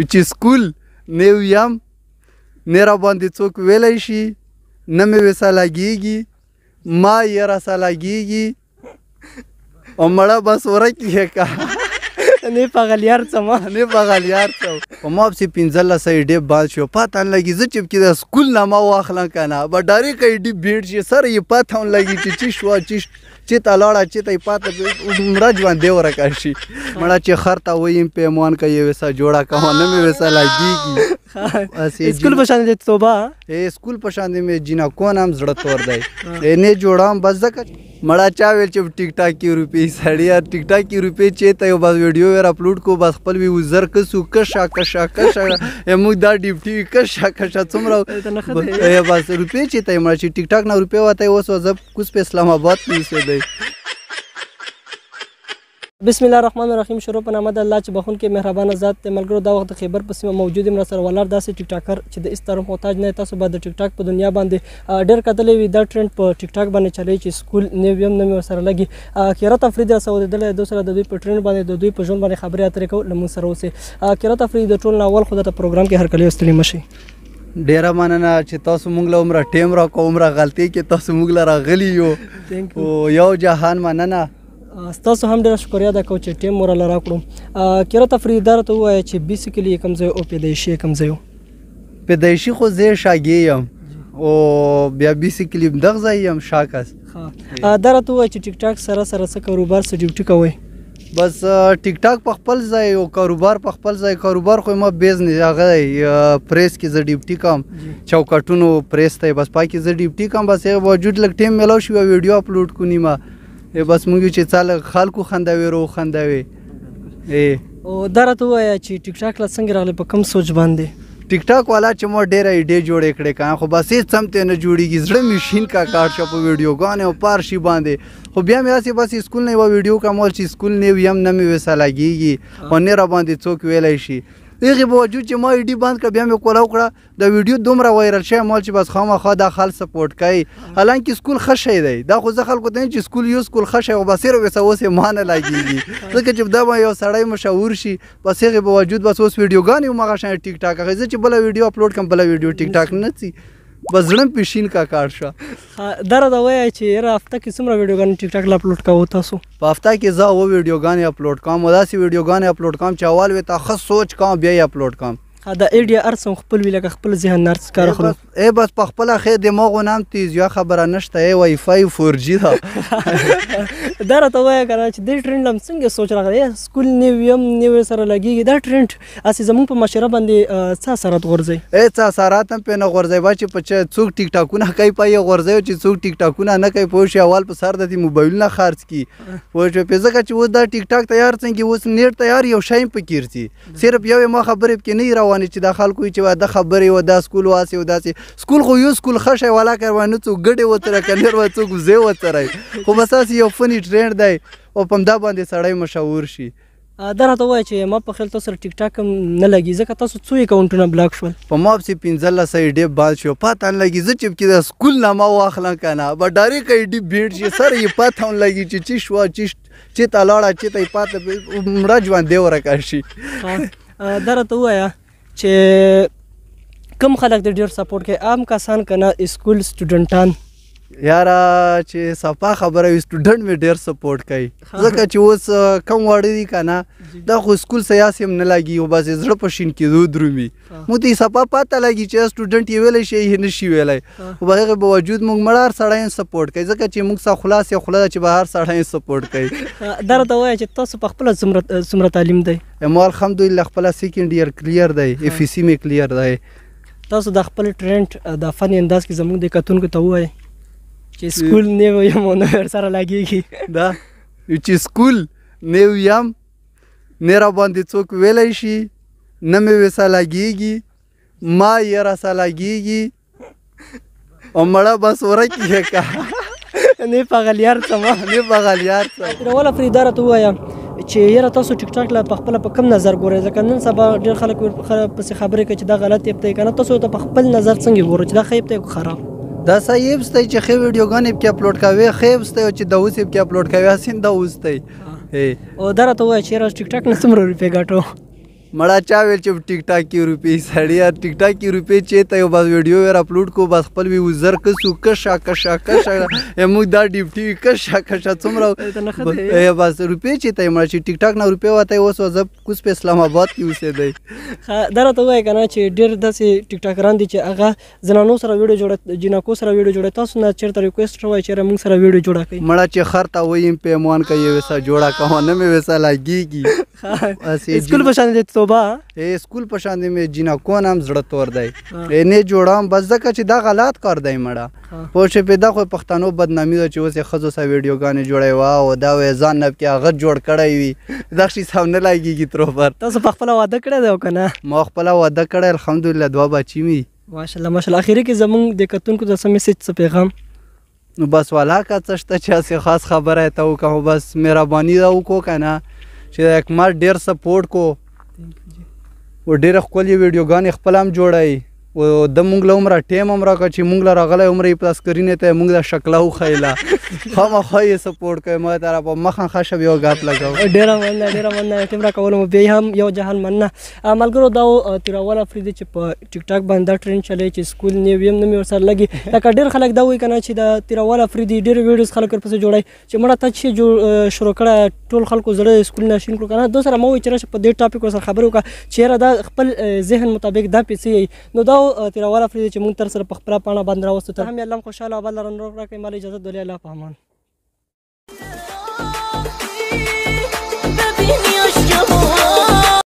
چې سکول نه ویم نه را باندې څوک ویلی شي نه مې ویسه لګېږي ما یې راسه لګېږي او مړه بس ورک یې که نه پغلیار څه ما نه بغلیار څه په ما پسې 15 ایډې باد شو پته هم لګي زه چې د سکول نه ما واخلم که نه به ډایرکټ ایډې بیټ شي سر یې پته هم لګي چې چی شوه چېته لاړه چېته یې پاته مړه ژوندی ورکه شي مړه چې خر ته ویم پیمان که یې ویسه جوړه کوه نه مې ویسه لګېږي اسکول په شان دی توبه اسکول په شان دی مې جینکون هم زړه تور دی نه جوړم بس ځکه مړه چا ویل چې ټیک ټاک کې روپۍ سړی ټیک ټاک کې روپۍ چېته یو بس ویډیو ور اپلوډ کو بس خپل وي وزر کسو کشا موږ دا ډیپټي کشا څومره بس روپۍ چېته یې مړه چې ټیک ټاک نه روپۍ وته اوس زه کوس په اسلام آباد کې اوسېدی بسم الله الرحمن الرحیم شروع په نامه د الله چې بخونکي مهربانه ذات دی ملګرو دا وخت د خیبر په سیمه موجود یم راسره ولاړ داسې ټیک ټاکر چې د هېڅ طرف محتاج نه تاسو به د ټیک ټاک په دنیا باندې ډېر کتلی وي دا ټرینډ په ټیک ټاک باندې چلی چې سکول نه ویم نه مې ورسره لګي کیرت افریدي راسره ودېدلی دوی سره د دوی په ټرینډ باندې د دوی په ژوند باندې خبرې اترې کوو له موږ سره اوسئ کیرت افریدي د ټول نه اول خو درته پروګرام کې هرکلی ستړي مه شئ ډیره مننه چې تاسو موږ له عمره ټیم راکړو عمره غلطۍ کې تاسو موږ له راغلي یو یو جهان مننه ستاسو هم ډېره شکریا ده کوو چې ټیم مو راله راکړو کیرت افریدي دا راته ووایه چې بیسیکلي یې کوم ځای او پیدایشي یې کوم ځای و پیدایشي خو زه شاګې یم او بیا بیسیکلي دغه ځای یم شاکس دا راته ووایه چې ټیک ټاک سره څه کاروبار څه ډیوټي کوئ بس ټیک ټاک په خپل ځای او کاروبار په خپل ځای کاروبار خو ما بیزنس هغه دی پریس کې زه ډیوټي کوم چوکاټونو پریس ته بس پای کې زه ډیوټي کوم بس هغه باوجود لږ ټیم میلاو شي ویډیو اپلوډ کو نیمه بس موږ چې څاله خلکو خندوي رو خندوي او دا راته ووایه چې ټیک ټاک له څنګه راغلی په کوم سوچ باندې ټیک ټاک والا چې ما ډېره ایډې جوړې کړې که خو بس هېڅ هم ته نه جوړېږي زړه مې شین کا کاټ شو په ویډیوګانې او په هر شي باندې خو بیا مې هسې بس سکول نه یوه ویډیو کومول چې سکول نه ویم نه مې ویسه لګېږي او نه راباندې څوک ویلی شي هغې باوجود چې ما ایډي بند کړه بیا مې کولاو کړه د ویډیو دومره وایرل شوی مال چې بس خامخا دا خلک سپورټ کوي حالانکې سکول ښه شی دی دا خو زه خلکو ته چې سکول یو سکول ښه شی خو بس صرف ویسه اوس یې ما نه لګېږي ځکه چې دا به یو سړی مشهور شي بس هغې باوجود بس اوس ویډیوګانې هماغه شان ټیک ټاک هغې زه چې بله ویډیو اپلوډ کړم بله ویډیو ټیک ټاک نه ځي بس زړه مې شین کا کاټ شه دا راته ووایه چې یاره هفته کې څومره ویډیوګانې ټیک ټاک له اپلوډ کوو تاسو په هفته کې زه اوه ویډیوګانې اپلوډ کوم او داسې ویډیوګانې اپلوډ کوم چې اول وې ته ښه سوچ کوم بیا یې اپلوډ کوم دا ایډیا هر څه خپل وي لکه خپل ذهن نه هر څه کار اخلو بس په خپله ښې دماغو نه هم تیز یا خبره نشته وای فای 4G ده دا راته ووایه که نه چې دې ټرینډ له څنګه سوچ راغلی سکول نه ویم نه ورسره لګېږي دا ټرینډ هسې زموږ په معاشره باندې څه اثرات غورځوي څه اثرات هم پرې نه غورځوي با چې په څوک ټیک ټاکونه کوي په یې غورځوي چې څوک ټیک ټاکونه نه کوي پوه شي اول په سر د دې موبایلونه خرڅ کړي پوه شوې پې ځکه چې اوس دا ټیک ټاک تیار څنګه اوس نیټ تیار یو شی هم پکې ځي صرف یو ما خبرې پکې نه روانې چې دا خلکو چې دا خبرې و دا سکول واسې و داسې سکول خو یو سکول ښه شی والا کر نه څوک ګډې وتره کنر و څوک وزې وتری خو بس هسې یو فني ټرینډ دی او په همدا باندې سړی مشهور شي دا راته ووایه چې ما په خیال تاسو سره ټیک ټاک هم نه لګي ځکه تاسو څو اکاونټونه بلاک شول په ما پسې 15 ایډې باد شو پته هم لګي زه چې پکې د سکول نه ما واخلم که نه به ډایرکټ ایډې بیټ شي سر یې پته هم لګي چې چی شوه چېته لاړه چېته یې پاته مړه ژوندی ورکه شي دا راته ووایه چې کم خلک د ډېر سپورټ کوي عام کسان که نه اسکول سټوډنټان یاره چې صفا خبره وي سټوډنټ مې ډېر سپورټ کوي ځکه چې اوس کم واړه دي که نه دا خو سکول سیاسي هم نه لګي او بس زړه په شین کېدو درومي موږ ته یې صفا پته لګي چې سټوډنټ یې ویلی شي یې نه شي ویلی خو به هغې باوجود موږ مړه هر سړی یې سپورټ کوي ځکه چې موږ سره خلاص یې خوله ده چې به هر سړی یې سپورټ کوي دا راته ووایه چې تاسو په خپله څومره تعلیم دی ما الحمدلله خپله سیکنډ ایئر کلیر دی FEC مې کلیر دی تاسو د خپل ټرینډ د فني انداز کې زموږ د کتونکو ته ووایئ چې سکول نه ویم او نه ورسره لګېږي دا چې سکول نه ویم نه راباندې څوک ویلی شي نه مې ویسه لګېږي ما یې راسه لګېږي او مړه بس ورک یې که نه پغلیار څه ما نه بغلیار څه راوله فریدا راته ووایه چې یاره تاسو ټیک ټاک له پخپله په کم نظر ګورئ ځکه نن سبا ډېر خلک پسې خبرې کوي چې دا غلط ایپ دی که نه تاسو ته په خپل نظر څنګه ګورئ چې دا ښه ایپ دی که خراب دا صحیح ایپس دی چې ښې ویډیوګانې پکې اپلوډ کوي ښه ایپس دی چې د اوس یې پکې اپلوډ کوي هسې دا اوس دی او دا راته ووایه چې یاره ټیک ټاک نه څومره روپۍ ګټو مړه چا ویل چې ټیک ټاک کې روپۍ سړی یار ټیک ټاک کې روپۍ چېرته یو بس ویډیو ور اپلوډ کو بس خپل ویوزر کسو کشا موږ دا ډیپټي کشا څومره بس روپۍ چېرته یې مړه چې ټیک ټاک نه روپۍ وته اوس زه کوس په اسلام آباد کې اوسېدی دا راته ووایه که نه چې ډېر داسې ټیک ټاکران دي چې هغه زنانو سره ویډیو جوړه جینکو سره ویډیو جوړوي تاسو نه چېرته ریکویسټ شوی چېرې موږ سره ویډیو جوړه کړئ مړه چې خر ته ویم پیمان که یې ویسه جوړه کوه نه مې ویسه لګېږي اسکول په شان دی توبه اسکول په شان دی مې جینکو نه هم زړه تور دی نه جوړم بس ځکه چې دا غلط کار دی مړه پوه شوې په دا خو پښتنو بدنامي ده چې اوس یې ښځو سره ویډیوګانې جوړوي واو دا وایي ځان نه پکې هغه جوړ کړی وي دغه شي سم نه لګېږي تروفر تاسو په خپله واده کړی دی او که نه ما خپله واده کړی الحمدلله 2 بچي مې ماشاءالله ماشاءالله اخري کې زموږ د کتونکو د څه میسج څه پیغام نو بس والا که څه شته چې هسې خاص خبره یې ته وکړو بس مهرباني ده وکړو که نه چې د حکومت ډېر سپورټ کو و ډېره ښکلې ویډیوګانې خپله هم جوړوي و د مونږ له عمره ټیم هم راکړه چې مونږ له راغلی عمره یې په سکرینې ته یې مونږ له شکله وښیله خامخا یې سپورټ کوي ما ته را په مخه ښه شوه یو ګپ لګوو ډېره مننه ټیم راکولو مو بیا هم یو جهان مننه ملګرو دا و تیراول افریدي چې په ټیک ټاک باندې دا ټرینډ چلی چې سکول نیو یم نه مې ورسره لګي لکه ډېر خلک دا وایي که نه چې د تیراول افریدي ډېر ویډیوز خلک ورپسې جوړوي چې مړه ته چې شروع کړه ټول خلکو زړه سکول نه شین کړو که نه دو سره ما وایي چې راشه په دې ټاپک ورسره خبرې وکړه چې یاره دا خپل ذهن مطابق دا پیسې نو دا تیراول افریدي چې مونږ تر سره په خپله پاڼه باندې راوستو ته هم یې الله خوشحاله او بل لرن روغ راکړئ مال اجازت دولې الله په امان